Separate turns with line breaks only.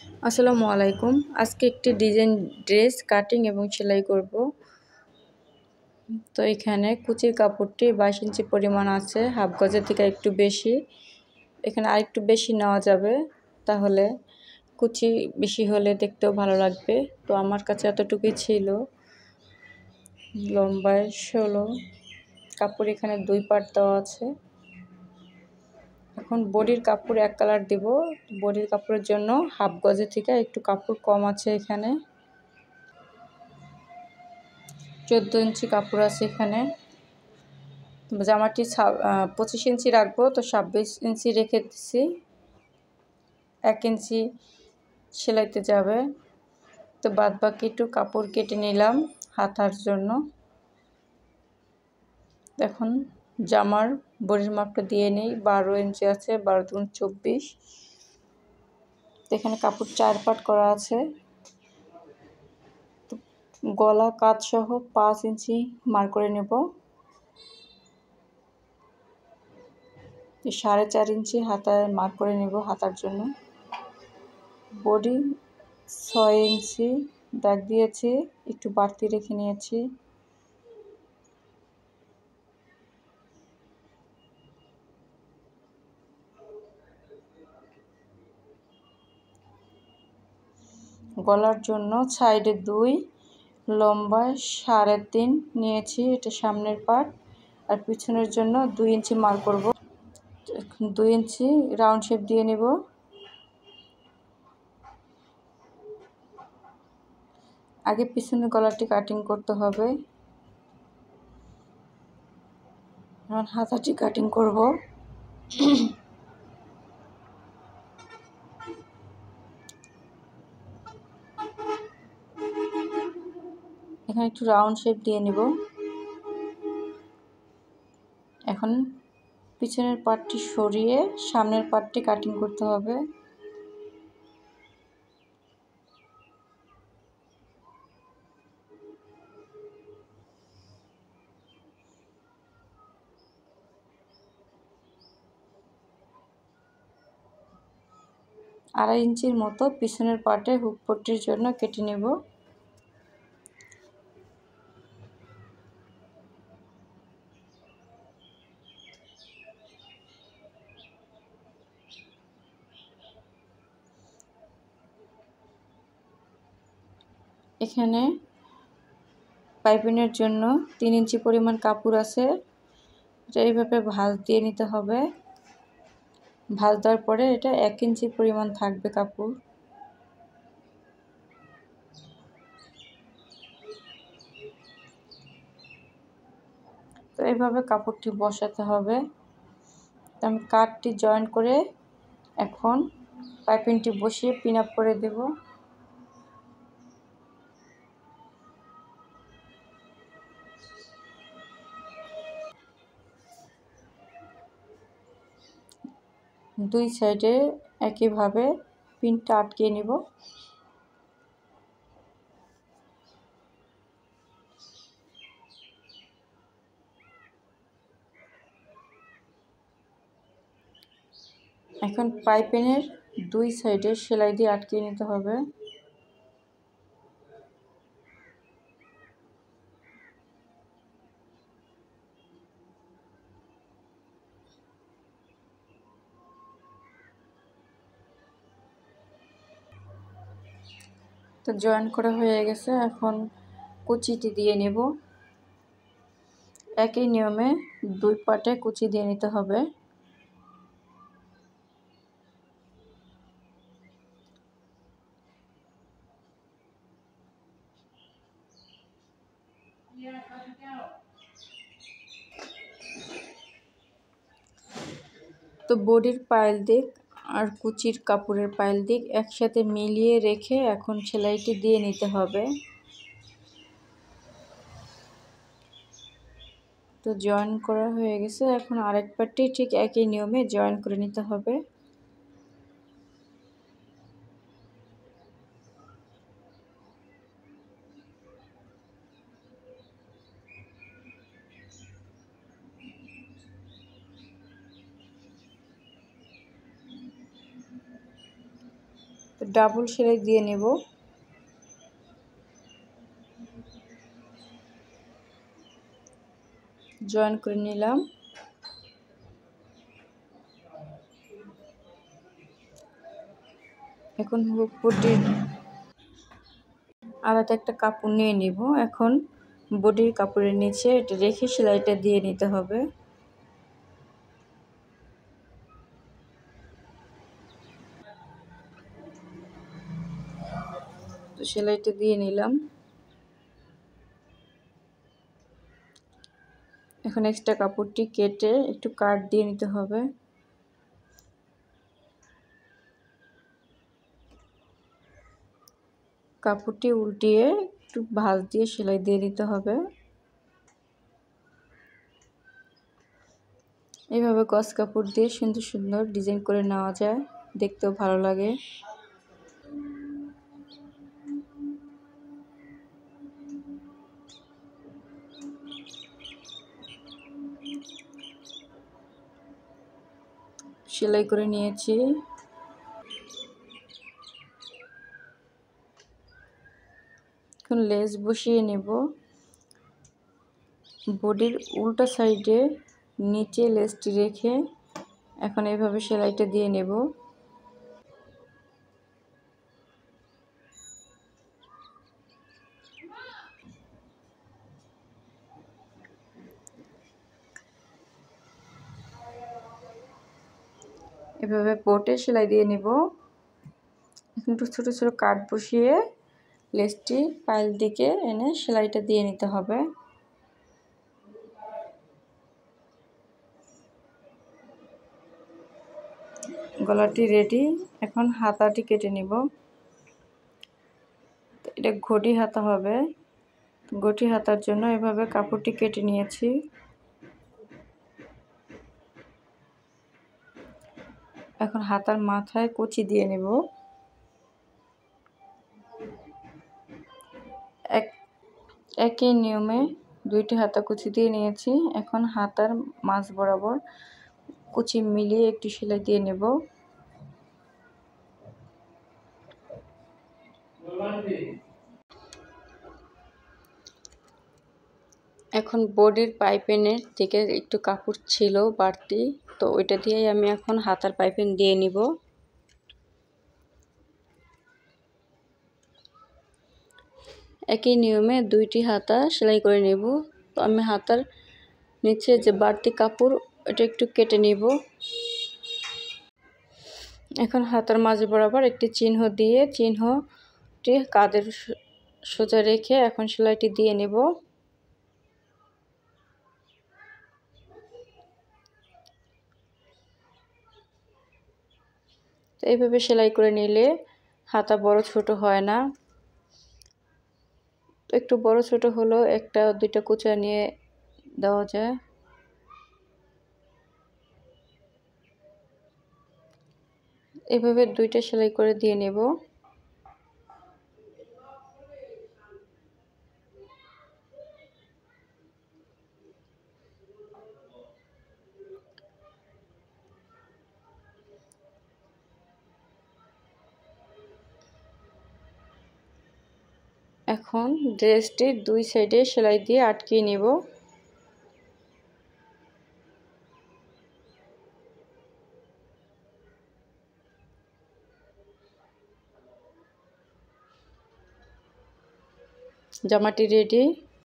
আসসালামু আলাইকুম। আজকে একটি ডিজাইন ড্রেস কাটিং এবং সেলাই করব। তো এখানে কুচির কাপড়টি 22 ইঞ্চি পরিমাণ আছে, হাফ গজের থেকে একটু বেশি। এখানে আরেকটু বেশি নেওয়া যাবে, তাহলে কুচি বেশি হলে দেখতেও ভালো লাগবে। তো আমার কাছে এতটুকুই ছিল। লম্বায় 16, কাপড় এখানে 2 পার্ট দেওয়া আছে। এখন বডির কাপড় এক কালার দিব। বডির কাপড়ের জন্য হাফ গজের থেকে একটু কাপড় কম আছে, এখানে 14 ইঞ্চি কাপড় আছে। এখানে জামাটি 25 ইঞ্চি রাখবো, তো 26 ইঞ্চি রেখে দিচ্ছি। 1 ইঞ্চি সেলাইতে যাবে। তো বাদ বাকি একটু কাপড় কেটে নিলাম হাতার জন্য। এখন জামার বডির মাপটা দিয়ে নেই। 12 ইঞ্চি আছে, 12 × 24। এখানে কাপড় 4 পার্ট করা আছে। গলা কাজ সহ 5 ইঞ্চি মার্ক করে নেব। 4.5 ইঞ্চি হাতায় মার্ক করে নেব হাতার জন্য। বডি 6 ইঞ্চি দাগ দিয়েছি, একটু বাড়তি রেখে নিয়েছি। গলার জন্য সাইডে 2, লম্বায় 3.5 নিয়েছি, এটা সামনের পার্ট। আর পিছনের জন্য 2 ইঞ্চি মার্ক করব। 2 ইঞ্চি রাউন্ড শেপ দিয়ে নেব। আগে পিছনের গলাটি কাটিং করতে হবে। এখন হাতাটি কাটিং করব। এখানে একটু রাউন্ড শেপ দিয়ে নিব। এখন পিছনের পার্টটি সরিয়ে সামনের পার্টটি কাটিং করতে হবে। আড়াই ইঞ্চির মতো পিছনের পার্টে হুক পট্টির জন্য কেটে নেব। এখানে পাইপিংয়ের জন্য 3 ইঞ্চি পরিমাণ কাপড় আছে। এটা এইভাবে ভাঁজ দিয়ে নিতে হবে। ভাঁজ দেওয়ার পরে এটা 1 ইঞ্চি পরিমাণ থাকবে কাপড়। তো এইভাবে কাপড়টি বসাতে হবে। তো আমি কাটটি জয়েন করে এখন পাইপিংটি বসিয়ে পিন আপ করে দেব। দুই সাইডে একইভাবে পিনটা আটকে নিব। এখন পাইপিংয়ের দুই সাইডে সেলাই দিয়ে আটকে নিতে হবে। তো জয়েন করা হয়ে গেছে। এখন কুচিটি দিয়ে নেব। একই নিয়মে 2 পার্টে কুচি দিয়ে নিতে হবে। তো বডির পায়েল দিক আর কুচির কাপড়ের পায়েল দিক একসাথে মিলিয়ে রেখে এখন সেলাইটি দিয়ে নিতে হবে। তো জয়েন করা হয়ে গেছে। এখন আরেক পার্টটি ঠিক একই নিয়মে জয়েন করে নিতে হবে। তো ডাবল সেলাই দিয়ে নেব। জয়েন করে নিলাম। এখন বডির আলাদা একটা কাপড় নিয়ে নিব। এখন বডির কাপড়ের নিচে এটা রেখে সেলাইটা দিয়ে নিতে হবে। তো সেলাইটা দিয়ে নিলাম। এখন এক্সট্রা কাপড়টি কেটে একটু কাট দিয়ে নিতে হবে। কাপড়টি উল্টিয়ে একটু ভাঁজ দিয়ে সেলাই দিয়ে দিতে হবে। এইভাবে গজ কাপড় দিয়ে সুন্দর সুন্দর ডিজাইন করে নেওয়া যায়, দেখতেও ভালো লাগে। সেলাই করে নিয়েছি। এখন লেস বসিয়ে নেব। বডির উল্টা সাইডে নিচে লেসটি রেখে এখন এইভাবে সেলাইটা দিয়ে নেব। এভাবে পটে সেলাই দিয়ে নেব। একটু ছোট ছোট কাট বসিয়ে লেসটি পায়ের দিকে এনে সেলাইটা দিয়ে নিতে হবে। গলাটি রেডি। এখন হাতাটি কেটে নিব। এটা ঘটি হাতা হবে। ঘটি হাতার জন্য এভাবে কাপড়টি কেটে নিয়েছি। এখন হাতার মাথায় কুচি দিয়ে নেব। একই নিয়মে দুইটি হাতা কুচি দিয়ে নিয়েছি। এখন হাতার মাঝ বরাবর কুচি মিলিয়ে একটু সেলাই দিয়ে নেব। এখন বডির পাইপিনের থেকে একটু কাপড় ছিল বাড়তি, তো ওইটা দিয়েই আমি এখন হাতার পাইপিন দিয়ে নিব। একই নিয়মে দুইটি হাতা সেলাই করে নেব। তো আমি হাতার নিচে যে বাড়তি কাপড় এটা একটু কেটে নিব। এখন হাতার মাঝে বরাবর একটি চিহ্ন দিয়ে চিহ্নটি কাঁধের সোজা রেখে এখন সেলাইটি দিয়ে নেব। তো এইভাবে সেলাই করে নিলে হাতা বড় ছোট হয় না। একটু বড় ছোট হলেও একটা দুইটা কুচা নিয়ে দেওয়া যায়। এভাবে দুইটা সেলাই করে দিয়ে নেব। এখন ড্রেসটির দুই সাইডে সেলাই দিয়ে আটকিয়ে নেব। জামাটি রেডি।